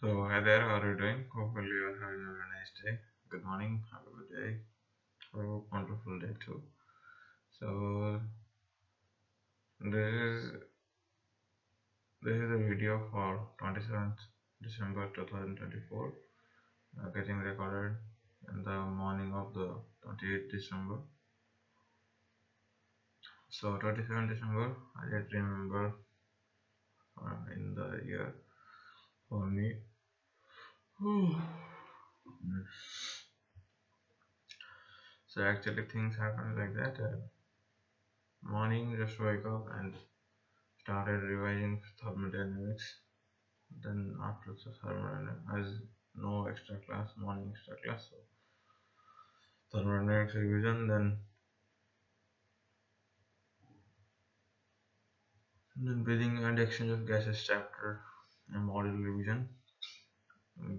So, hi there, how are you doing? Hopefully, you're having a very nice day. Good morning, have a good day, have a wonderful day too. So, this is this is a video for 27th December 2024, getting recorded in the morning of the 28th December. So, 27th December, I yet remember in the year for me. So, actually, things happen like that. Morning, just wake up and started revising thermodynamics. Then after the thermodynamics, as no extra class, morning extra class, so thermodynamics revision. Then breathing and exchange of gases chapter and model revision.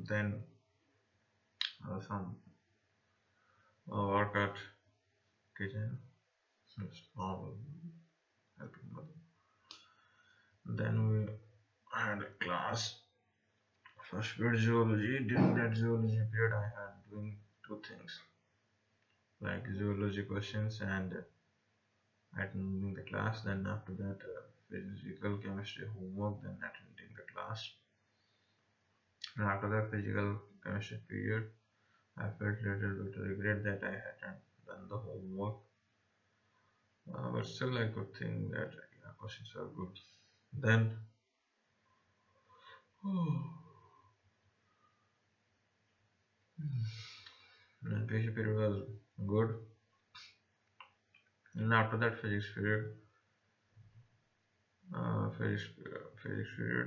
Then some work at kitchen, some small helping mother. Then we had a class. First period zoology. During that zoology period, I had doing two things like zoology questions and attending the class. Then after that, physical chemistry homework. Then attending the class. And after the physical chemistry period, I felt a little bit regret that I hadn't done the homework. But still, I could think that yeah, questions are good. Then, then PhD period was good. And after that, physics period.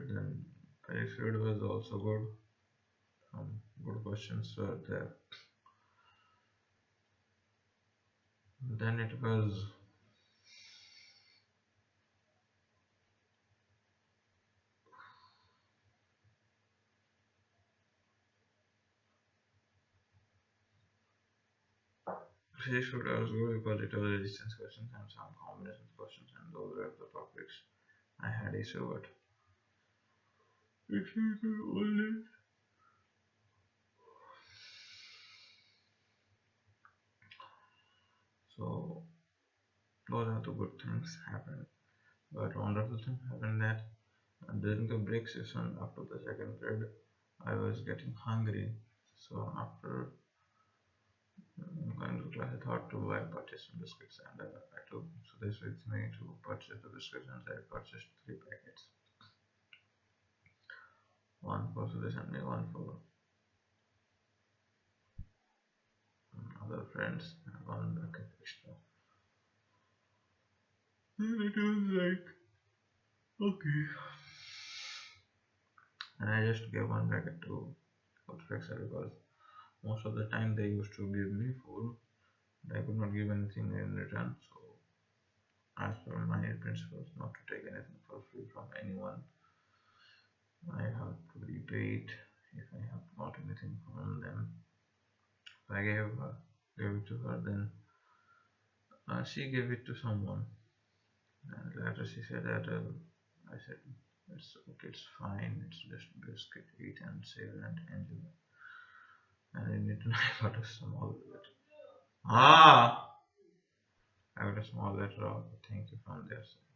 Then physics period was also good. Good questions were there. Then it was physics period was good because it was resistance questions and some combinations questions, and those were the topics I had issue with. If you could only so those are the good things happened. But wonderful thing happened that during the break session after the second period, I was getting hungry. So after going to class, I thought to buy purchase some biscuits, and I took Sudesh with me to purchase the biscuits, and I purchased three packets. One for Sudesh and me, one for other friends, and one packet extra. And it was like okay. And I just gave one packet to Outflexer because most of the time they used to give me food. I could not give anything in return. So, as per my principles, not to take anything for free from anyone, I have to repay it if I have got anything from them. So I gave it to her. Then she gave it to someone, and later she said that I said it's okay, it's fine, it's just biscuit, eat and save and enjoy. And in return, I got a small letter. I got a small letter of thank you from their side.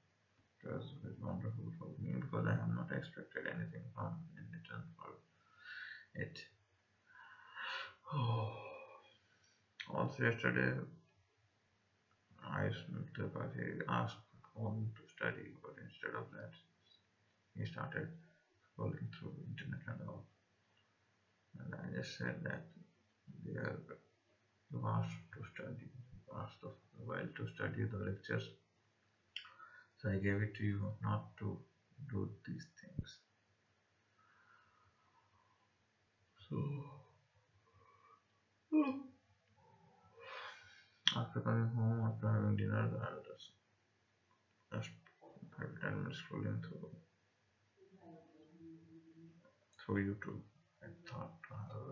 It was very wonderful for me because I have not expected anything from in return for it. Also yesterday, he asked home to study, but instead of that, he started scrolling through internet and all. And I just said that they are you asked to study, you asked the mobile to study the lectures. So I gave it to you not to do these things. So after coming home, after having dinner, and just 5 to 10 minutes scrolling through YouTube, I thought to have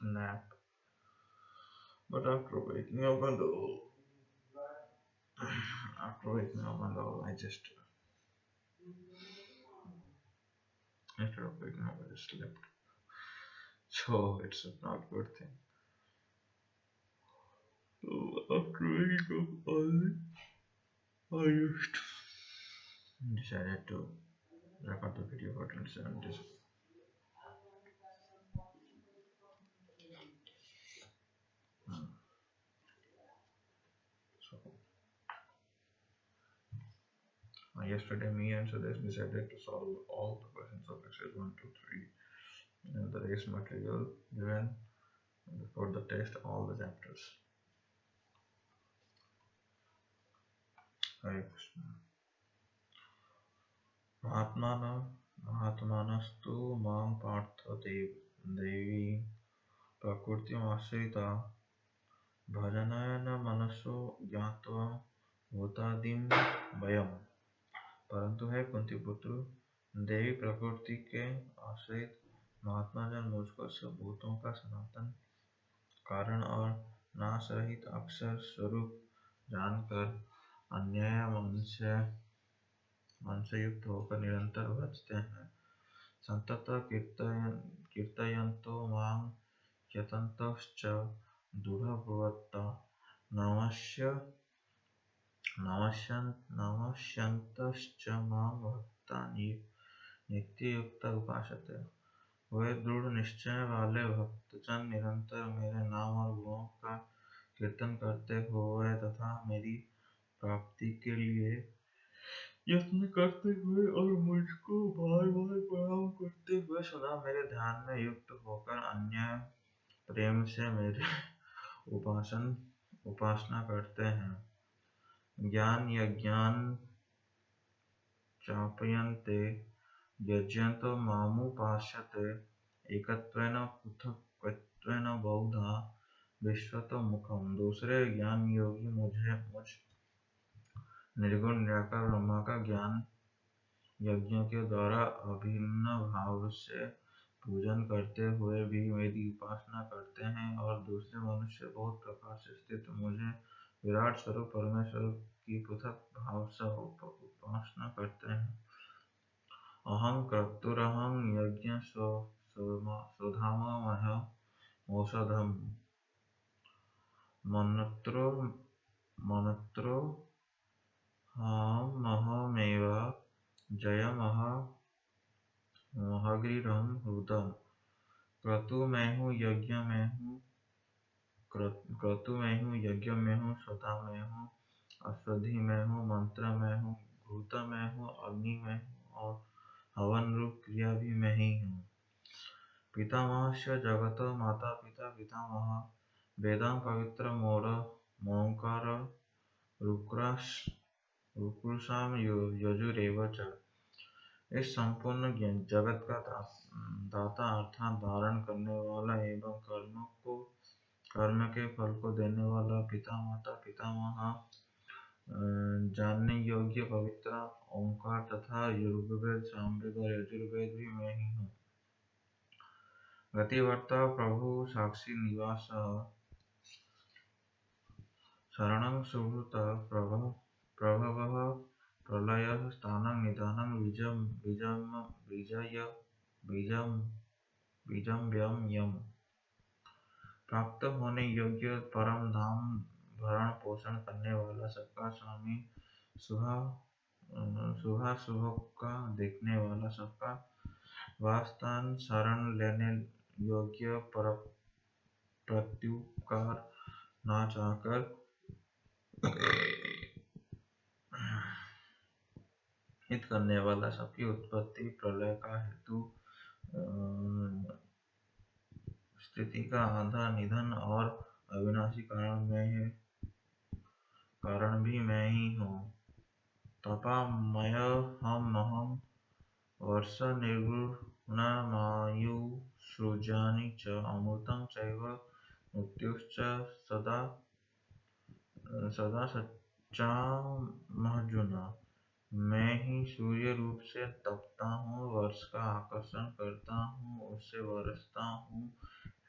a nap. But after waking up and all, I just instead of waking up, I just slept So it's not good thing. So after waking up early, I just decided to record the video for 27 days. So yesterday, me and Sudesh decided to solve all the questions of exercise 1, 2, 3 and the race material given before the test, all the chapters. Hare Krishna. महात्मानस्तु मां पार्थ देवी प्रकृतिमाश्रिता भजनेन मनसो ज्ञात्वा भूतादिं भयम्। परंतु है कुंती पुत्र, देवी प्रकृति के आश्रित महात्मा जन मुझको सब भूतों का सनातन कारण और नाश रहित अक्षर स्वरूप जानकर अन्याय मन से युक्त होकर निरंतर भजते हैं। संतत कीर्तयन्तो मां यतन्तश्च दृढव्रता नमस्यन्तश्च मां भक्ता नित्ययुक्ता उपासते। वे दृढ़ निश्चय वाले भक्तजन निरंतर मेरे नाम और गुणों का कीर्तन करते हुए तथा मेरी प्राप्ति के लिए यत्न करते हुए और मुझको बार बार प्रणाम करते हुए सदा मेरे ध्यान में युक्त होकर अन्य प्रेम से मेरी उपासना करते हैं। ज्ञान यज्ञान चापयन्ते यज्ञन्तो मामुपास्यते एकत्वेन पृथक्त्वेन बहुधा विश्वतो मुखम। दूसरे ज्ञान योगी मुझ निर्गुण निराकार ब्रह्मा का ज्ञान यज्ञों के द्वारा अभिन्न भाव से पूजन करते हुए भी मेरी उपासना करते हैं और दूसरे मनुष्य बहुत प्रकार से स्थित मुझे विराट स्वरूप परमेश्वर की पृथक भाव से उपासना करते हैं। अहं क्रतुरहं यज्ञ स्वधाममह औषधम् मन्त्रो महमेव जयमहगृढ़ं हृदम्। क्रतु मैं हूँ, यज्ञ में हूँ, स्वधा में हूँ, औषधि में हूँ, मंत्र में हूँ, घृत में हूँ, अग्नि में हूँ और हवन रूप क्रिया भी मैं ही हूँ। पितामहस्य जगत माता पिता पितामह वेदां पवित्र मोंकार रुक्रुषाम यजुरेव च। इस संपूर्ण जगत का दाता अर्थात धारण करने वाला एवं कर्म के फल को देने वाला पिता माता पितामह जानने योग्य पवित्र ओंकार तथा ऋग्वेद सामवेद और यजुर्वेद भी मैं ही हूँ। गतिवर्ता प्रभु साक्षी निवास शरणं सुहृत प्रभवः प्रलयः स्थानं निधानं बीजम्भ्यं यम्। प्राप्त होने योग्य परम धाम भरण पोषण करने वाला सबका स्वामी शुभाशुभ का देखने वाला सबका वासस्थान शरण लेने योग्य प्रत्युपकार ना चाहकर हित करने वाला सबकी उत्पत्ति प्रलय का हेतु स्थिति का आधार निधन और अविनाशी कारण भी मैं ही हूँ। तपामय हम वर्ष निर्गुणमायुसृजानि च अमृतं चैव मृत्युश्च सदा सच्चामर्जुन। मैं ही सूर्य रूप से तपता हूँ, वर्ष का आकर्षण करता हूँ, उससे बरसता हूँ।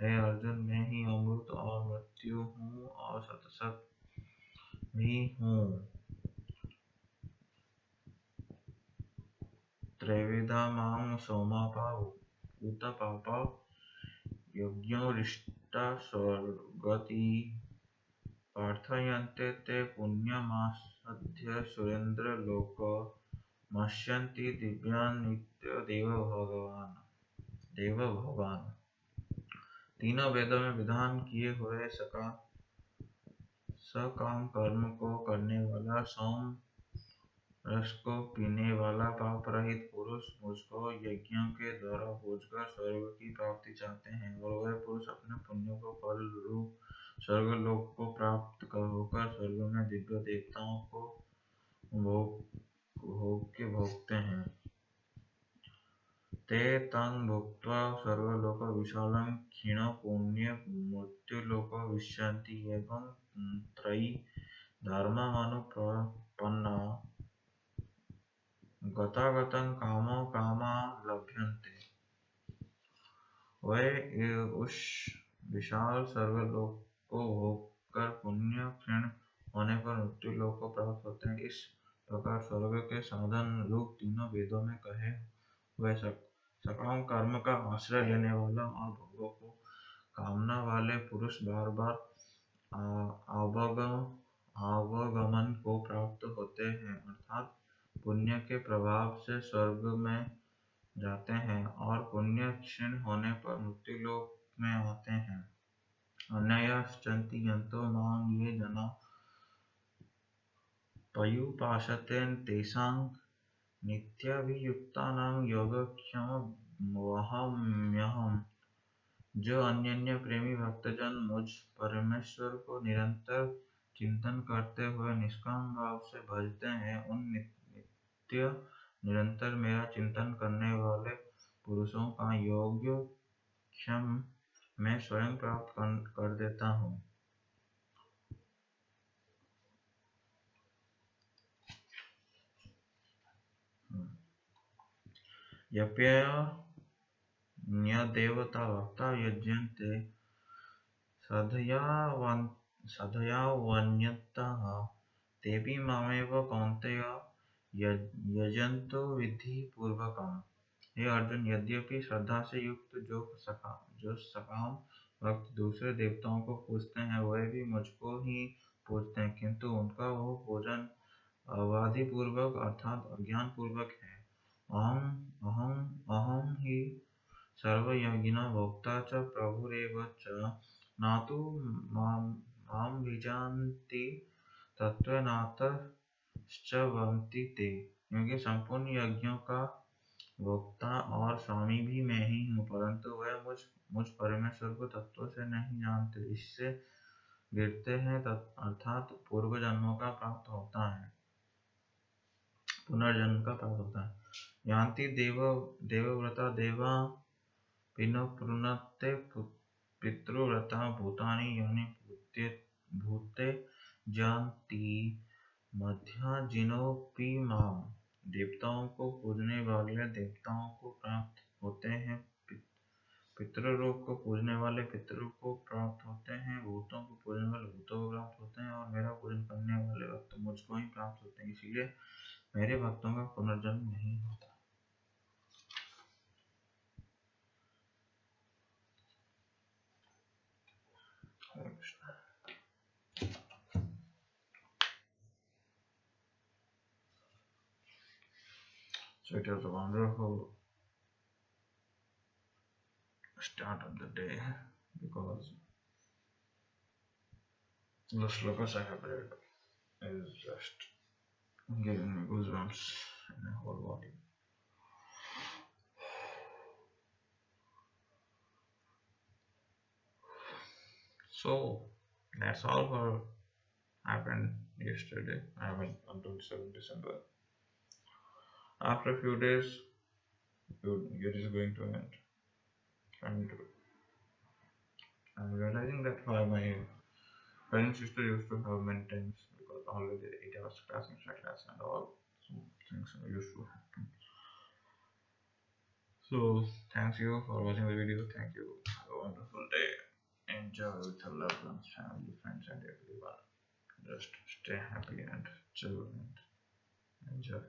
हे अर्जुन, मैं ही अमृत और मृत्यु हूँ और सत भी हूँ। त्रैविधा मां सोमापा उत्तपापा यज्ञोरिष्टा स्वर्गति प्रार्थयन्ते ते पुण्यमासाद्य सुरेन्द्रलोकमश्यन्ति दिव्यान् नित्य देवभोगान्। तीनों वेदों में विधान किए हुए सकाम कर्म को करने वाला, सौम रस को पीने वाला, पाप रहित पुरुष मुझको यज्ञों के द्वारा पूजकर स्वर्ग की प्राप्ति चाहते हैं, और वह पुरुष अपने पुण्यों को फल रूप स्वर्गलोक को प्राप्त होकर स्वर्ग में दिव्य देवताओं को भोगते हैं। ते तं भुक्त्वा सर्वलोक विशालं क्षीण पुण्य मृत्युलोक विशन्ति। एवं त्रयी धर्ममनुपन्ना गतागतं कामो कामा लभ्यन्ते। वे उस विशाल स्वर्गलोक को भोग कर पुण्य क्षीण होने पर मृत्युलोक को प्राप्त होते हैं। इस प्रकार स्वर्ग के साधन रूप तीनों वेदों में कहे हुए सकाम कर्म का आश्रय लेने वाला और भोगों को कामना वाले पुरुष बार बार आवागमन को प्राप्त होते हैं, अर्थात पुण्य के प्रभाव से स्वर्ग में जाते हैं और पुण्य क्षीण होने पर मृत्युलोक में आते हैं। अन्यश्चन्ति यन्तो मां ये जना पर्युपासते तेषां नित्याभियुक्तानां योगक्षेममवहाम्यहम्। जो अन्य प्रेमी भक्तजन मुझ परमेश्वर को निरंतर चिंतन करते हुए निष्काम भाव से भजते हैं, उन नित्य निरंतर मेरा चिंतन करने वाले पुरुषों का योगक्षेम मैं स्वयं प्राप्त कर देता हूँ। यप्यन्यदेवता भक्ता यज्यन्ते सदयावन्यतः तेऽपि मामेव कौन्तेय यजन्तो विधिपूर्वकम्। हे अर्जुन, यद्यपि श्रद्धा से युक्त जो सकाम भक्त दूसरे देवताओं को पूजते हैं, वे भी मुझको ही पूजते हैं, किंतु उनका वो पूजन अबाधि पूर्वक अर्थात अज्ञान पूर्वक है। अहम ही सर्वयज्ञिनां भोक्ता च प्रभुरेव च न तु मामभिजानन्ति तत्त्वज्ञातश्च ते। क्योंकि संपूर्ण यज्ञों का भोक्ता और स्वामी भी मैं ही हूँ, परंतु वह मुझ परमेश्वर को तत्व से नहीं जानते। इससे गिरते हैं अर्थात पुनर्जन्म का प्राप्त होता है। यान्ति देवव्रता देवा पिनोपृणते पितृव्रता भूतानि यानि भूते जानति मध्याजिनोऽपि माम्। देवताओं को पूजने वाले देवताओं को प्राप्त होते हैं, पितृलोक को पूजने वाले पितरों को प्राप्त होते हैं, भूतों को पूजने वाले भूतों को प्राप्त होते हैं, और मेरा पूजन करने वाले भक्त मुझको ही प्राप्त होते हैं। इसलिए मेरे भक्तों का पुनर्जन्म नहीं होता। So it was a wonderful start of the day because the slokas I have read is just giving me goosebumps in my whole body. So that's all for happened yesterday. I went on 27 December. After a few days, year is going to end, and I'm realizing that why my parent sister used to have many times, because already 8 hours class, extra class, and all things used to happen. So thanks you for watching the video. Thank you. Have a wonderful day. Enjoy with your loved ones, family, friends, and everyone. Just stay happy and chill and enjoy.